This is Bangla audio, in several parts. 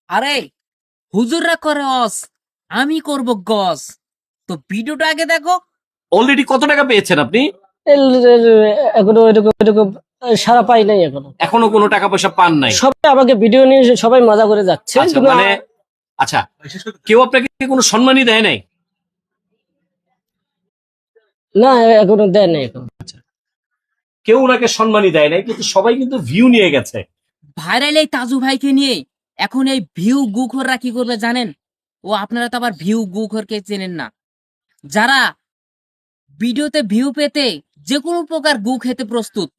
আরে হুজুররা করে অস, আমি করব গস। তো ভিডিওটা আগে দেখো। অলরেডি কত টাকা পেয়েছেন আপনি? এখনো এরকম সারা পাই নাই এখনো। এখনো কোনো টাকা পয়সা পান নাই? সবাই আমাকে ভিডিও নিয়ে সবাই মজা করে যাচ্ছে, আচ্ছা কিন্তু মানে আচ্ছা, কেউ আপনাকে কোনো সম্মানই দেয় নাই? না, এখনো দেয় নাই এখন। কেউ ওনাকে সম্মানই দেয় নাই, কিন্তু সবাই কিন্তু ভিউ নিয়ে গেছে। ভাইরাল এই তাজু ভাইকে নিয়ে এখন এই ভিউ গুখররা কি করবে জানেন? ও আপনারা তো আবার ভিউ গুখরকে চেনেন না। যারা ভিডিওতে ভিউ পেতে যে কোনো প্রকার গু খেতে প্রস্তুত,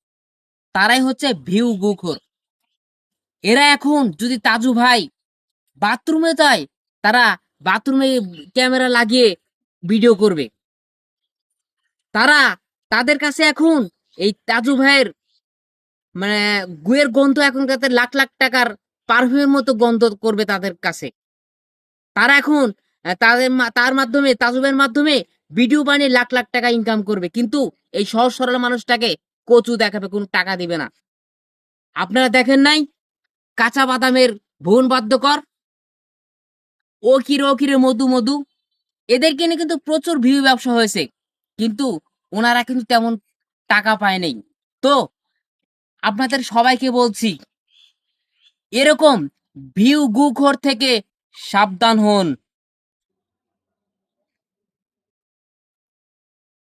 তারাই হচ্ছে ভিউ গুখর। এরা এখন যদি তাজু ভাই বাথরুমে যায়, তারা বাথরুমে ক্যামেরা লাগিয়ে ভিডিও করবে। তারা তাদের কাছে এখন এই তাজু ভাইয়ের মানে গুয়ের গন্ধ এখন তাদের লাখ লাখ টাকার পারফিউমের মতো গন্ধ করবে তাদের কাছে। তারা এখন তার মাধ্যমে তাজুবের মাধ্যমে ভিডিও বানিয়ে লাখ লাখ টাকা ইনকাম করবে, কিন্তু এই সহজ সরল মানুষটাকে কচু দেখাবে, কোনো টাকা দিবে না। আপনারা দেখেন নাই কাঁচা বাদামের ভুবন বাদ্যকর, ও কিরে ও কিরে মধু মধু, এদেরকে নিয়ে কিন্তু প্রচুর ভিউ ব্যবসা হয়েছে, কিন্তু ওনারা কিন্তু তেমন টাকা পায় নাই। তো আপনাদের সবাইকে বলছি, এরকম ভিউ গুখোর থেকে সাবধান হন।